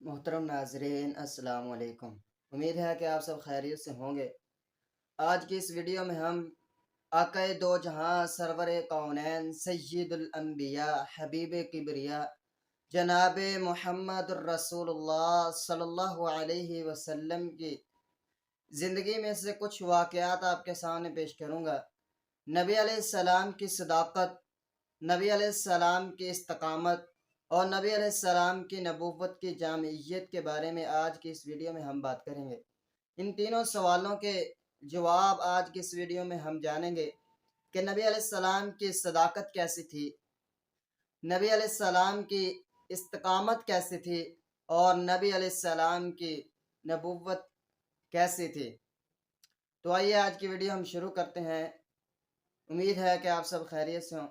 मोहतरम नाजरीन अस्सलाम वालेकुम। उम्मीद है कि आप सब खैरियत से होंगे। आज की इस वीडियो में हम आक़ाए दो जहां सरवर कौनैन सय्यदुल अंबिया हबीब किबरिया जनाब मोहम्मद रसूलुल्लाह सल्लल्लाहु अलैहि वसल्लम की ज़िंदगी में से कुछ वाक़यात आपके सामने पेश करूँगा। नबी अलैहिस्सलाम की सदाकत, नबी अलैहिस्सलाम की इस्तकामत और नबी अलैहिस्सलाम की नबूवत की जामियत के बारे में आज की इस वीडियो में हम बात करेंगे। इन तीनों सवालों के जवाब आज की इस वीडियो में हम जानेंगे कि नबी अलैहिस्सलाम की सदाकत कैसी थी, नबी अलैहिस्सलाम की इस्तकामत कैसी थी और नबी अलैहिस्सलाम की नबूवत कैसी थी। तो आइए आज की वीडियो हम शुरू करते हैं। उम्मीद है कि आप सब खैरियत से हों।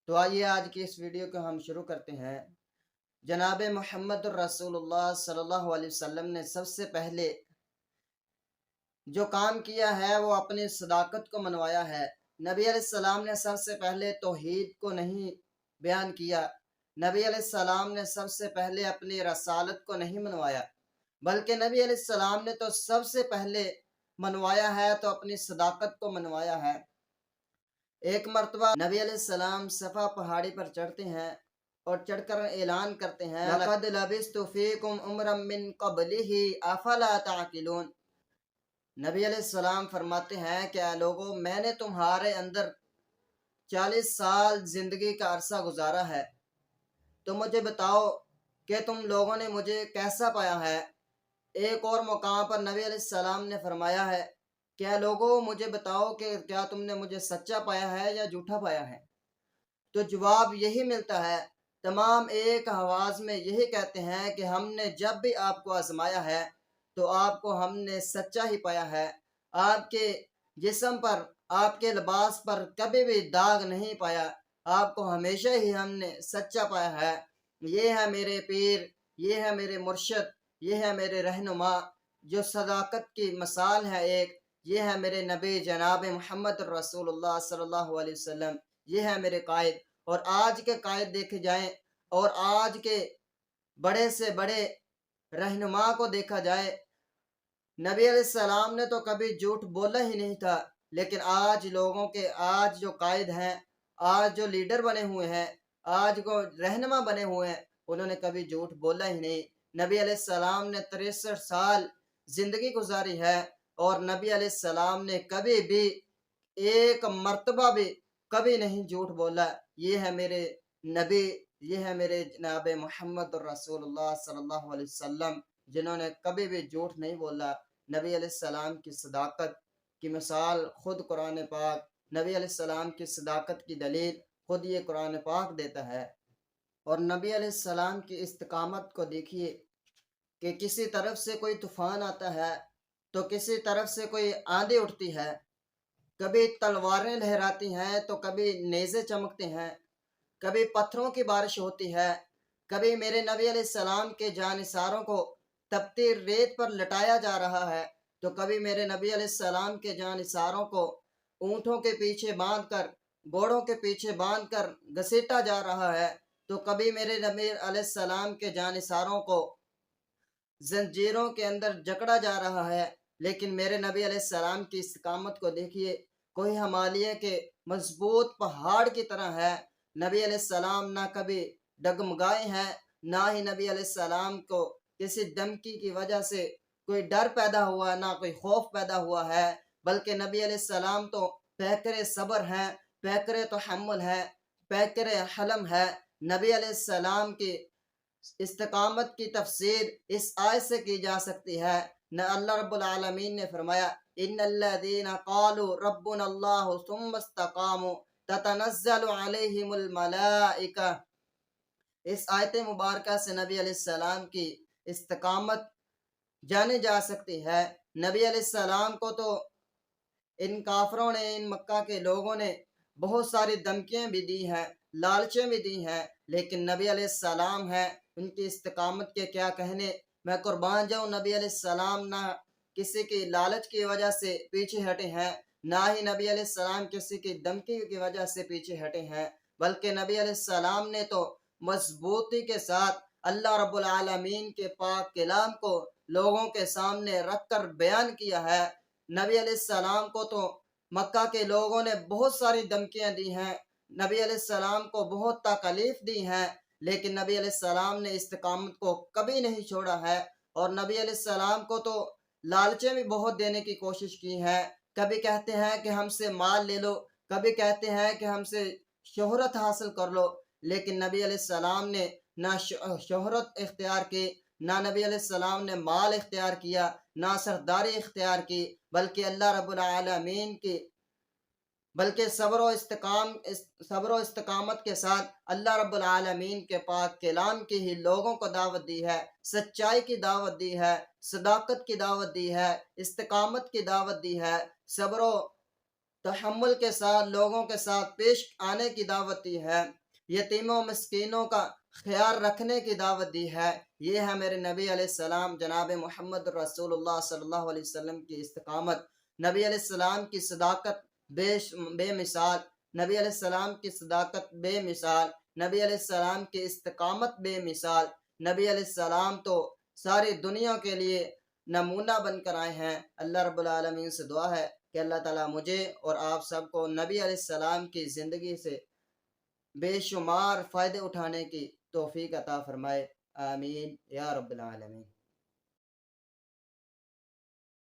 तो आइए आज की इस वीडियो को हम शुरू करते हैं। जनाब मोहम्मद रसूलुल्लाह सल्लल्लाहु अलैहि वसल्लम ने सबसे पहले जो काम किया है वो अपनी सदाकत को मनवाया है। नबी अलैहिस्सलाम ने सबसे पहले तौहीद को नहीं बयान किया। नबी अलैहिस्सलाम ने सबसे पहले अपनी रसालत को नहीं मनवाया, बल्कि नबी अलैहिस्सलाम ने तो सबसे पहले मनवाया है तो अपनी सदाकत को मनवाया है। एक मर्तबा नबी अलैहिस्सलाम सफ़ा पहाड़ी पर चढ़ते हैं और चढ़कर ऐलान करते हैं, लक़द लबिस्तु फ़ीकुम उम्रम मिन क़ब्लिही अफ़ला ताक़िलून। नबी अलैहिस्सलाम फरमाते हैं, क्या लोगों, मैंने तुम्हारे अंदर 40 साल ज़िंदगी का अरसा गुजारा है, तो मुझे बताओ कि तुम लोगों ने मुझे कैसा पाया है। एक और मकाम पर नबी अलैहिस्सलाम ने फरमाया है, क्या लोगों, मुझे बताओ कि क्या तुमने मुझे सच्चा पाया है या झूठा पाया है। तो जवाब यही मिलता है। तमाम एक आवाज़ में यही कहते हैं कि हमने जब भी आपको आजमाया है तो आपको हमने सच्चा ही पाया है। आपके जिस्म पर, आपके लिबास पर कभी भी दाग नहीं पाया। आपको हमेशा ही हमने सच्चा पाया है। ये है मेरे पीर, ये है मेरे मुर्शद, ये है मेरे रहनुमा, जो सदाकत की मिसाल है एक। ये है मेरे नबी जनाब मोहम्मद रसूलुल्लाह सल्लल्लाहु अलैहि वसल्लम। ये है मेरे कायद। और आज के कायद देखे जाएं और आज के बड़े से बड़े रहनुमा को देखा जाए, नबी अलैहिस्सलाम ने तो कभी झूठ बोला ही नहीं था। लेकिन आज लोगों के, आज जो कायद हैं, आज जो लीडर बने हुए हैं, आज को रहनुमा बने हुए हैं, उन्होंने कभी झूठ बोला ही नहीं। नबी अलैहिस्सलाम ने 63 साल ज़िंदगी गुजारी है और नबी अलैहिस्सलाम ने कभी भी एक मर्तबा भी कभी नहीं झूठ बोला। ये है मेरे नबी, ये है मेरे जनाब मोहम्मद रसूलुल्लाह सल्लल्लाहु अलैहि वसल्लम, जिन्होंने कभी भी झूठ नहीं बोला। नबी अलैहिस्सलाम की सदाकत की मिसाल खुद कुरान पाक, नबी अलैहिस्सलाम की सदाकत की दलील खुद ये कुरान पाक देता है। और नबी अलैहिस्सलाम की इस्तकामत को देखिए कि किसी तरफ से कोई तूफ़ान आता है तो किसी तरफ से कोई आंधी उठती है, कभी तलवारें लहराती हैं तो कभी नेज़े चमकते हैं, कभी पत्थरों की बारिश होती है, कभी मेरे नबी अलैहिस्सलाम के जानिसारों को तपती रेत पर लटाया जा रहा है, तो कभी मेरे नबी अलैहिस्सलाम के जानिसारों को ऊँटों के पीछे बांधकर, घोड़ों के पीछे बांधकर घसीटा जा रहा है, तो कभी मेरे नबी अलैहिस्सलाम के जानिसारों को जंजीरों के अंदर जकड़ा जा रहा है। लेकिन मेरे नबी अलैहिस्सलाम की इस्तकामत को देखिए, कोई हिमालय के मजबूत पहाड़ की तरह है। नबी अलैहिस्सलाम ना कभी डगमगाए हैं, ना ही नबी अलैहिस्सलाम को किसी धमकी की वजह से कोई डर पैदा हुआ, ना कोई खौफ पैदा हुआ है, बल्कि नबी अलैहिस्सलाम तो पैकरे सब्र हैं, पैकरे तहम्मुल है, पैकरे हलम है। नबी अलैहिस्सलाम की इस्तकामत की तफसीर इस आयत से की जा सकती है। न अल्लाह रब्बुल आलमीन ने फरमाया, इन्नल्लज़ीना क़ालू रब्बुनल्लाहु सुम्मा इस्तक़ामू ततनज़्ज़लु अलैहिमुल मलाइका। इस आयत मुबारका से नबी अलैहिस्सलाम की इस्तकामत जानी जा सकती है। नबी अलैहिस्सलाम को तो इन काफरों ने, इन मक्का के लोगों ने बहुत सारी धमकियां भी दी हैं, लालचें भी दी हैं, लेकिन नबी अलैहिस्सलाम है, उनकी इस्तकामत के क्या कहने। मैं कुर्बान जाऊं, नबी अलैहिस्सलाम ना किसी की लालच की वजह से पीछे हटे हैं, ना ही नबी अलैहिस्सलाम किसी की धमकी की वजह से पीछे हटे हैं, बल्कि नबी अलैहिस्सलाम ने तो मजबूती के साथ اللہ رب العالمین کے پاک کلام کو لوگوں کے سامنے رکھ کر بیان کیا ہے۔ نبی علیہ السلام کو تو مکہ کے لوگوں نے بہت ساری دھمکیاں دی ہیں، نبی علیہ السلام کو بہت تکلیف دی ہیں، لیکن نبی علیہ السلام نے استقامت کو کبھی نہیں چھوڑا ہے۔ اور نبی علیہ السلام کو تو لالچیں بھی بہت دینے کی کوشش کی ہیں، کبھی کہتے ہیں کہ ہم سے مال لے لو، کبھی کہتے ہیں کہ ہم سے شہرت حاصل کر لو، لیکن نبی علیہ السلام نے نہ شہرت اختیار کی، نہ نبی علیہ السلام نے مال اختیار کیا، نہ سرداری اختیار کی، بلکہ اللہ رب العالمین کی صبر و استقامت کے ساتھ اللہ رب العالمین کے پاک کلام کی ہی لوگوں کو دعوت دی ہے، سچائی کی دعوت دی ہے، صداقت کی دعوت دی ہے، استقامت کی دعوت دی ہے، صبر و تحمل کے ساتھ لوگوں کے ساتھ پیش آنے کی دعوت دی ہے، یتیموں مسکینوں کا خیال رکھنے کی دعوت دی ہے۔ یہ ہے میرے نبی علیہ السلام جناب محمد رسول اللہ صلی اللہ علیہ وسلم کی استقامت، نبی علیہ السلام کی صداقت بے مثال، نبی علیہ السلام کی صداقت بے مثال، نبی علیہ السلام کی استقامت بے مثال۔ نبی علیہ السلام تو ساری دنیا کے لیے نمونہ بن کر آئے ہیں۔ اللہ رب العالمین سے دعا ہے کہ اللہ تعالیٰ مجھے اور آپ سب کو نبی علیہ السلام کی زندگی سے بے شمار فائدے اٹھانے کی توفیق عطا فرمائے، آمین یا رب العالمین۔